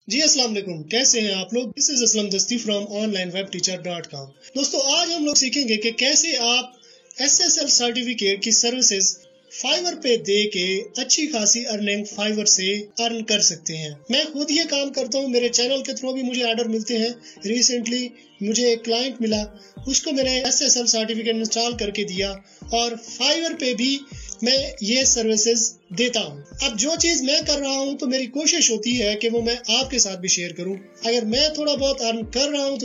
जी अस्सलाम वालेकुम, कैसे हैं आप लोग। दिस इज असलम दस्ती फ्रॉम onlinewebteacher.com। दोस्तों आज हम लोग सीखेंगे कि कैसे आप SSL सर्टिफिकेट की सर्विसेज फाइवर पे दे के अच्छी खासी अर्निंग फाइवर से अर्न कर सकते हैं। मैं खुद ये काम करता हूँ, मेरे चैनल के थ्रू भी मुझे ऑर्डर मिलते हैं। रिसेंटली मुझे एक क्लाइंट मिला, उसको मैंने SSL सर्टिफिकेट इंस्टॉल करके दिया और फाइवर पे भी मैं ये सर्विसेज देता हूँ। अब जो चीज मैं कर रहा हूँ तो मेरी कोशिश होती है कि वो मैं आपके साथ भी शेयर करूँ। अगर मैं थोड़ा बहुत अर्न कर रहा हूँ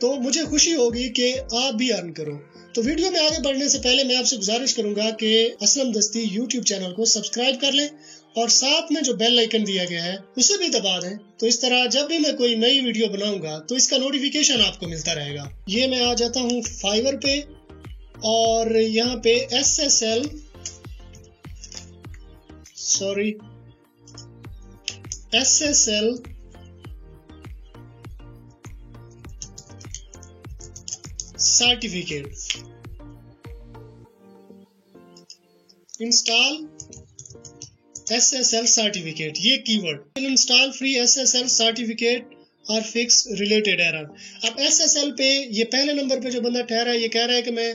तो मुझे खुशी होगी कि आप भी अर्न करो। तो वीडियो में आगे बढ़ने से पहले मैं आपसे गुजारिश करूंगा कि असलम दस्ती यूट्यूब चैनल को सब्सक्राइब कर लें और साथ में जो बेल आइकन दिया गया है उसे भी दबा दें। तो इस तरह जब भी मैं कोई नई वीडियो बनाऊंगा तो इसका नोटिफिकेशन आपको मिलता रहेगा। ये मैं आ जाता हूँ फाइवर पे और यहाँ पे SSL certificate install SSL certificate, ये keyword install free SSL certificate और फिक्स रिलेटेड एरर। अब SSL पे ये पहले नंबर पे जो बंदा ठहरा है, ये कह रहा है कि मैं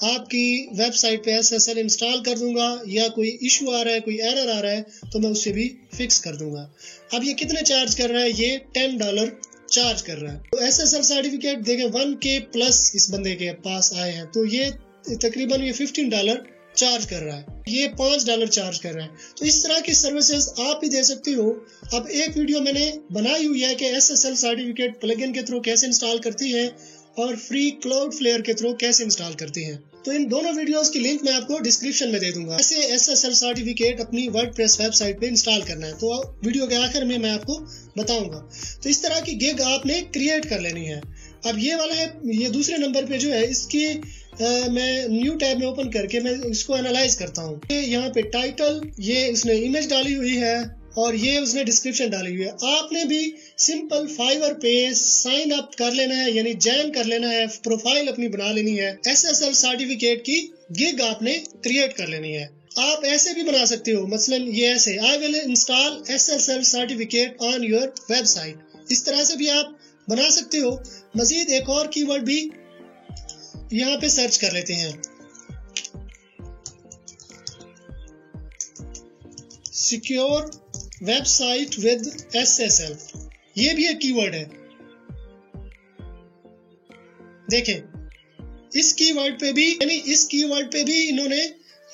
आपकी वेबसाइट पे SSL इंस्टॉल कर दूंगा, या कोई इशू आ रहा है, कोई एरर आ रहा है तो मैं उससे भी फिक्स कर दूंगा। अब ये कितने चार्ज कर रहा है, ये $10 चार्ज कर रहा है। तो SSL सर्टिफिकेट देखें 1K प्लस इस बंदे के पास आए हैं, तो ये तकरीबन ये $15 चार्ज कर रहा है, ये $5 चार्ज कर रहा है। तो इस तरह की सर्विसेज आप भी दे सकते हो। अब एक वीडियो मैंने बनाई हुई है कि SSL सर्टिफिकेट प्लगइन के थ्रू कैसे इंस्टॉल करती है और फ्री क्लाउडफ्लेयर के थ्रू कैसे इंस्टॉल करती हैं। तो इन दोनों वीडियोस की लिंक मैं आपको डिस्क्रिप्शन में दे दूंगा। ऐसे SSL सर्टिफिकेट अपनी वर्डप्रेस वेबसाइट पे इंस्टॉल करना है तो वीडियो के आखिर में मैं आपको बताऊंगा। तो इस तरह की गिग आपने क्रिएट कर लेनी है। अब ये वाला है, ये दूसरे नंबर पे जो है, इसकी मैं न्यू टैब में ओपन करके मैं इसको एनालाइज करता हूँ। यहाँ पे टाइटल, ये उसने इमेज डाली हुई है और ये उसने डिस्क्रिप्शन डाली हुई है। आपने भी सिंपल फाइवर पे साइन अप कर लेना है, यानी ज्वाइन कर लेना है, प्रोफाइल अपनी बना लेनी है, SSL सर्टिफिकेट की गिग आपने क्रिएट कर लेनी है। आप ऐसे भी बना सकते हो, मसलन ये ऐसे, I will install SSL certificate on your website. इस तरह से भी आप बना सकते हो। मजीद एक और कीवर्ड भी यहाँ पे सर्च कर लेते हैं, सिक्योर वेबसाइट विद SSL। ये भी एक कीवर्ड है। देखें इस कीवर्ड पे भी, यानी इस कीवर्ड पे भी इन्होंने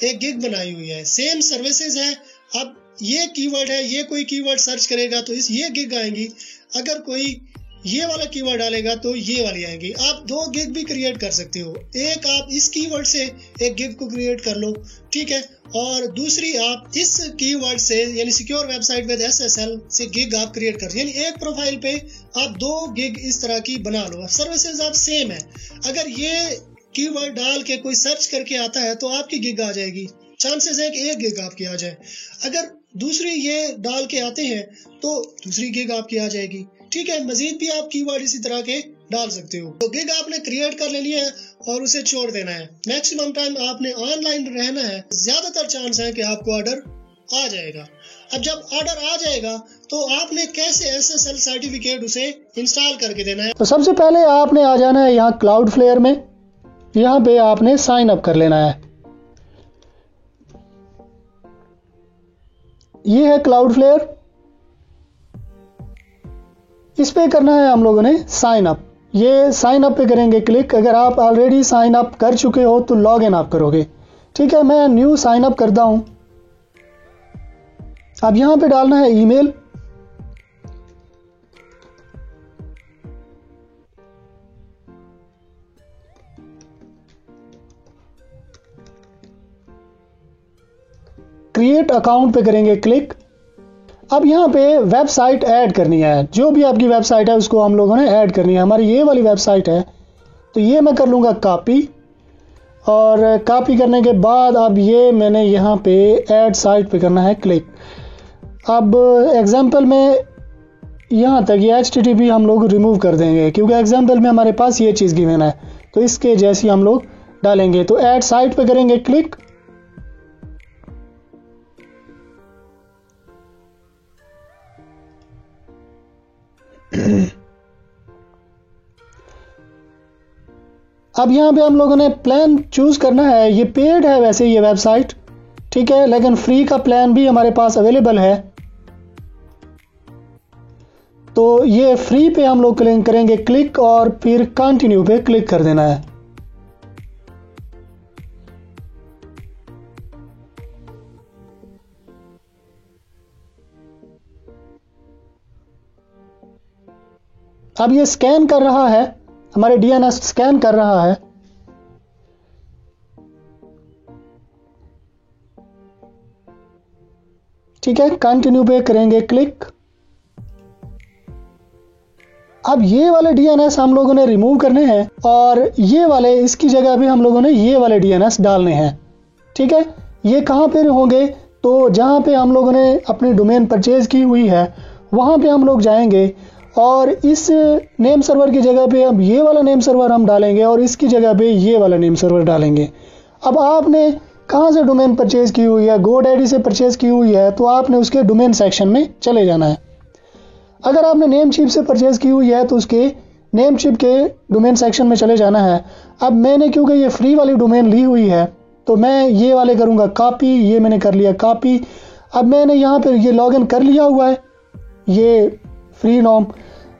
एक गिग बनाई हुई है, सेम सर्विसेज है। अब ये कीवर्ड है, ये कोई कीवर्ड सर्च करेगा तो ये गिग आएंगी। अगर कोई ये वाला कीवर्ड डालेगा तो ये वाली आएंगी। आप दो गिग भी क्रिएट कर सकते हो। एक आप इस कीवर्ड से एक गिग को क्रिएट कर लो, ठीक है, और दूसरी आप इस कीवर्ड से, यानी सिक्योर वेबसाइट विद SSL से गिग आप क्रिएट कर, यानी एक प्रोफाइल पे आप दो गिग इस तरह की बना लो। सर्विसेज आप सेम है। अगर ये कीवर्ड डाल के कोई सर्च करके आता है तो आपकी गिग आ जाएगी, चांसेस है कि एक गिग आपकी आ जाए। अगर दूसरी ये डाल के आते हैं तो दूसरी गिग आपकी आ जाएगी, ठीक है। मजीद भी आप कीवर्ड इसी तरह के डाल सकते हो। तो गिग आपने क्रिएट कर लेनी है और उसे छोड़ देना है। मैक्सिमम टाइम आपने ऑनलाइन रहना है, ज्यादातर चांस है कि आपको ऑर्डर आ जाएगा। अब जब ऑर्डर आ जाएगा तो आपने कैसे SSL सर्टिफिकेट उसे इंस्टॉल करके देना है। तो सबसे पहले आपने आ जाना है यहाँ क्लाउडफ्लेयर में, यहाँ पे आपने साइन अप कर लेना है। ये है क्लाउडफ्लेयर, इस पे करना है हम लोगों ने साइन अप। ये साइन अप पे करेंगे क्लिक। अगर आप ऑलरेडी साइन अप कर चुके हो तो लॉग इन आप करोगे, ठीक है। मैं न्यू साइन अप करता हूं। अब यहां पे डालना है ईमेल, क्रिएट अकाउंट पे करेंगे क्लिक। अब यहाँ पे वेबसाइट ऐड करनी है, जो भी आपकी वेबसाइट है उसको हम लोगों ने ऐड करनी है। हमारी ये वाली वेबसाइट है तो ये मैं कर लूँगा कॉपी, और कॉपी करने के बाद अब ये मैंने यहाँ पे ऐड साइट पे करना है क्लिक। अब एग्जाम्पल में यहाँ तक ये HTTP हम लोग रिमूव कर देंगे, क्योंकि एग्जाम्पल में हमारे पास ये चीज़ गिवन है, तो इसके जैसी हम लोग डालेंगे। तो ऐड साइट पे करेंगे क्लिक। अब यहाँ पे हम लोगों ने प्लान चूज करना है। ये पेड है वैसे ये वेबसाइट, ठीक है, लेकिन फ्री का प्लान भी हमारे पास अवेलेबल है। तो ये फ्री पे हम लोग करेंगे क्लिक और फिर कंटिन्यू पे क्लिक कर देना है। अब ये स्कैन कर रहा है, हमारे डीएनएस स्कैन कर रहा है। ठीक है, कंटिन्यू पे करेंगे क्लिक। अब ये वाले डीएनएस हम लोगों ने रिमूव करने हैं और ये वाले इसकी जगह पे हम लोगों ने ये वाले डीएनएस डालने हैं। ठीक है, ये कहाँ पे होंगे? तो जहाँ पे हम लोगों ने अपनी डोमेन परचेज की हुई है वहाँ पे हम लोग जाएंगे और इस नेम सर्वर की जगह पे अब ये वाला नेम सर्वर हम डालेंगे और इसकी जगह पे ये वाला नेम सर्वर डालेंगे। अब आपने कहाँ से डोमेन परचेज की हुई है? GoDaddy से परचेज की हुई है तो आपने उसके डोमेन सेक्शन में चले जाना है। अगर आपने नेमचिप से परचेज की हुई है तो उसके नेमचिप के डोमेन सेक्शन में चले जाना है। अब मैंने क्योंकि ये फ्री वाली डोमेन ली हुई है तो मैं ये वाले करूँगा कॉपी। ये मैंने कर लिया कॉपी। अब मैंने यहाँ पर ये लॉगिन कर लिया हुआ है ये फ्री नॉम,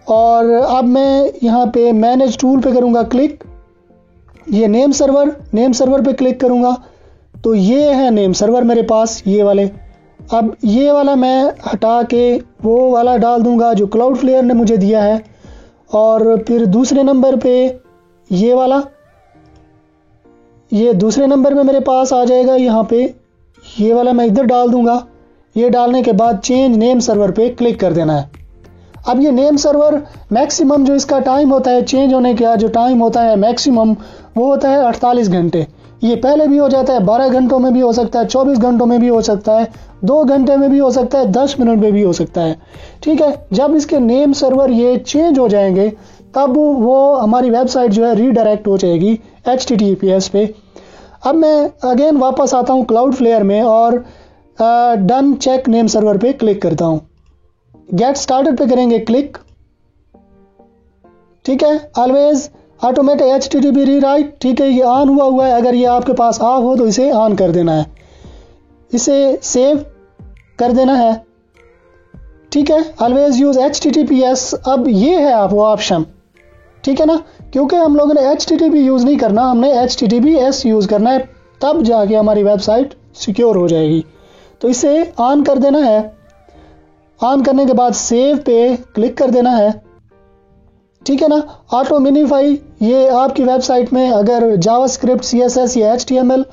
और अब मैं यहाँ पे मैनेज टूल पे करूँगा क्लिक। ये नेम सर्वर पे क्लिक करूँगा तो ये है नेम सर्वर मेरे पास ये वाले। अब ये वाला मैं हटा के वो वाला डाल दूंगा जो क्लाउडफ्लेयर ने मुझे दिया है, और फिर दूसरे नंबर पे ये वाला, ये दूसरे नंबर में मेरे पास आ जाएगा। यहाँ पे ये वाला मैं इधर डाल दूंगा। ये डालने के बाद चेंज नेम सर्वर पे क्लिक कर देना है। अब ये नेम सर्वर मैक्सिमम जो इसका टाइम होता है चेंज होने का, जो टाइम होता है मैक्सिमम वो होता है 48 घंटे। ये पहले भी हो जाता है, 12 घंटों में भी हो सकता है, 24 घंटों में भी हो सकता है, 2 घंटे में भी हो सकता है, 10 मिनट में भी हो सकता है। ठीक है, जब इसके नेम सर्वर ये चेंज हो जाएंगे तब वो हमारी वेबसाइट जो है रीडायरेक्ट हो जाएगी HTTPS पे। अब मैं अगेन वापस आता हूँ क्लाउडफ्लेयर में और डन चेक नेम सर्वर पे क्लिक करता हूँ। गेट स्टार्टेड पे करेंगे क्लिक। ठीक है, ऑलवेज ऑटोमेटिक HTTP रीराइट। ठीक है, ये ऑन हुआ है। अगर ये आपके पास ऑफ हो तो इसे ऑन कर देना है, इसे सेव कर देना है। ठीक है, ऑलवेज यूज HTTPS। अब ये है आप वो ऑप्शन, ठीक है ना, क्योंकि हम लोगों ने HTTP यूज नहीं करना, हमने HTTPS यूज करना है, तब जाके हमारी वेबसाइट सिक्योर हो जाएगी। तो इसे ऑन कर देना है। ऑन करने के बाद सेव पे क्लिक कर देना है। ठीक है ना, ऑटो मिनीफाई, ये आपकी वेबसाइट में अगर जावास्क्रिप्ट CSS या HTML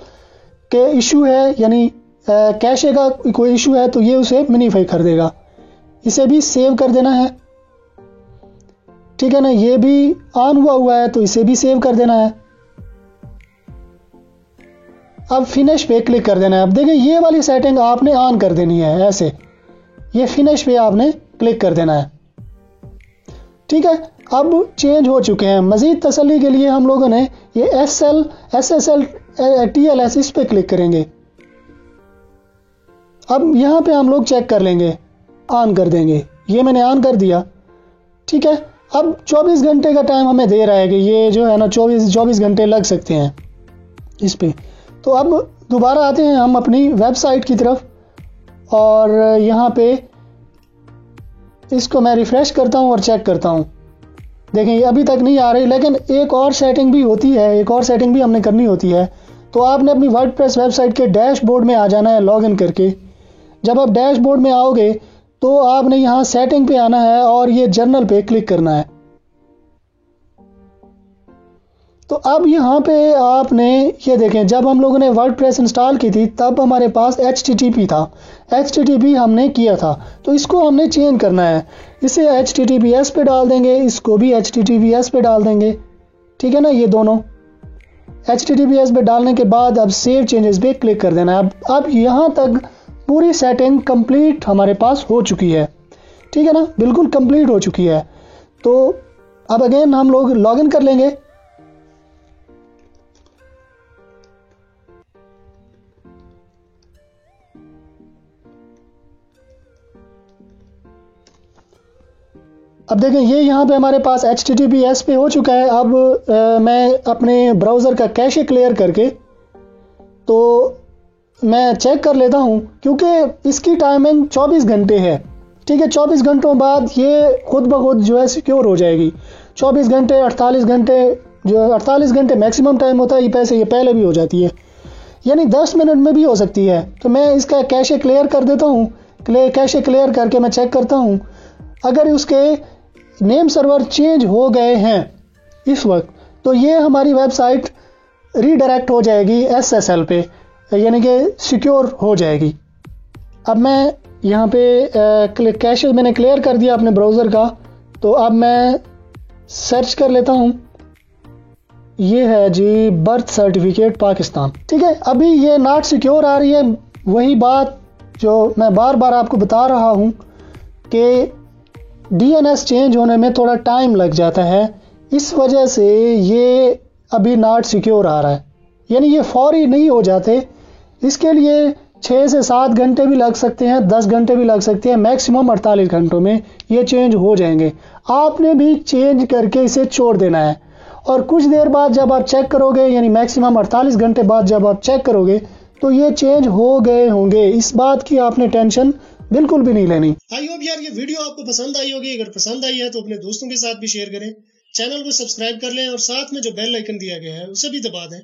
के इशू है, यानी कैशे का कोई इशू है तो ये उसे मिनीफाई कर देगा। इसे भी सेव कर देना है। ठीक है ना, ये भी ऑन हुआ है तो इसे भी सेव कर देना है। अब फिनिश पे क्लिक कर देना है। अब देखिए ये वाली सेटिंग आपने ऑन कर देनी है, ऐसे ये फिनिश पे आपने क्लिक कर देना है। ठीक है, अब चेंज हो चुके हैं। मजीद तसल्ली के लिए हम लोगों ने ये SSL TLS इस पे क्लिक करेंगे। अब यहां पे हम लोग चेक कर लेंगे, ऑन कर देंगे। ये मैंने ऑन कर दिया। ठीक है, अब 24 घंटे का टाइम हमें दे रहा है कि ये जो है ना 24 घंटे लग सकते हैं इस पे। तो अब दोबारा आते हैं हम अपनी वेबसाइट की तरफ और यहाँ पे इसको मैं रिफ्रेश करता हूँ और चेक करता हूँ। देखें ये अभी तक नहीं आ रही, लेकिन एक और सेटिंग भी होती है, एक और सेटिंग भी हमने करनी होती है। तो आपने अपनी वर्डप्रेस वेबसाइट के डैशबोर्ड में आ जाना है लॉगिन करके। जब आप डैशबोर्ड में आओगे तो आपने यहाँ सेटिंग पे आना है और ये जर्नल पे क्लिक करना है। तो अब यहाँ पे आपने ये देखें, जब हम लोगों ने वर्डप्रेस इंस्टॉल की थी तब हमारे पास HTTP था, HTTP हमने किया था, तो इसको हमने चेंज करना है। इसे HTTPS पे डाल देंगे, इसको भी HTTPS पे डाल देंगे। ठीक है ना, ये दोनों HTTPS पे डालने के बाद अब सेव चेंजेस पे क्लिक कर देना है। अब यहाँ तक पूरी सेटिंग कंप्लीट हमारे पास हो चुकी है। ठीक है ना, बिल्कुल कंप्लीट हो चुकी है। तो अब अगेन हम लोग लॉगिन कर लेंगे। अब देखें ये यहाँ पे हमारे पास HTTPS पे हो चुका है। अब मैं अपने ब्राउज़र का कैशे क्लियर करके तो मैं चेक कर लेता हूँ, क्योंकि इसकी टाइमिंग 24 घंटे है। ठीक है, 24 घंटों बाद ये खुद ब खुद जो है सिक्योर हो जाएगी। 24 घंटे 48 घंटे, जो 48 घंटे मैक्सिमम टाइम होता है, ये पहले भी हो जाती है, यानी 10 मिनट में भी हो सकती है। तो मैं इसका कैशे क्लियर कर देता हूँ। कैशे क्लियर करके मैं चेक करता हूँ, अगर उसके नेम सर्वर चेंज हो गए हैं इस वक्त, तो ये हमारी वेबसाइट रीडायरेक्ट हो जाएगी SSL पे, यानी कि सिक्योर हो जाएगी। अब मैं यहाँ पे कैशे मैंने क्लियर कर दिया अपने ब्राउज़र का, तो अब मैं सर्च कर लेता हूँ। ये है जी बर्थ सर्टिफिकेट पाकिस्तान। ठीक है, अभी ये नॉट सिक्योर आ रही है। वही बात जो मैं बार बार आपको बता रहा हूँ कि DNS चेंज होने में थोड़ा टाइम लग जाता है, इस वजह से ये अभी नॉट सिक्योर आ रहा है, यानी ये फौरी नहीं हो जाते। इसके लिए 6 से 7 घंटे भी लग सकते हैं, 10 घंटे भी लग सकते हैं, मैक्सिमम 48 घंटों में ये चेंज हो जाएंगे। आपने भी चेंज करके इसे छोड़ देना है, और कुछ देर बाद जब आप चेक करोगे, यानी मैक्सिमम 48 घंटे बाद जब आप चेक करोगे, तो ये चेंज हो गए होंगे। इस बात की आपने टेंशन बिल्कुल भी नहीं लेनी। आई होप यार ये वीडियो आपको पसंद आई होगी। अगर पसंद आई है तो अपने दोस्तों के साथ भी शेयर करें, चैनल को सब्सक्राइब कर लें और साथ में जो बेल आइकन दिया गया है उसे भी दबा दें।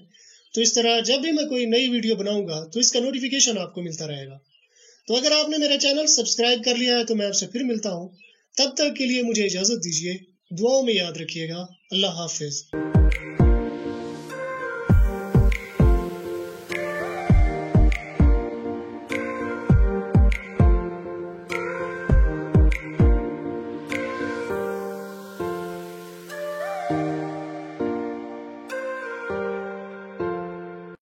तो इस तरह जब भी मैं कोई नई वीडियो बनाऊंगा तो इसका नोटिफिकेशन आपको मिलता रहेगा। तो अगर आपने मेरा चैनल सब्सक्राइब कर लिया है तो मैं आपसे फिर मिलता हूँ। तब तक के लिए मुझे इजाजत दीजिए। दुआओं में याद रखिएगा। अल्लाह हाफिज।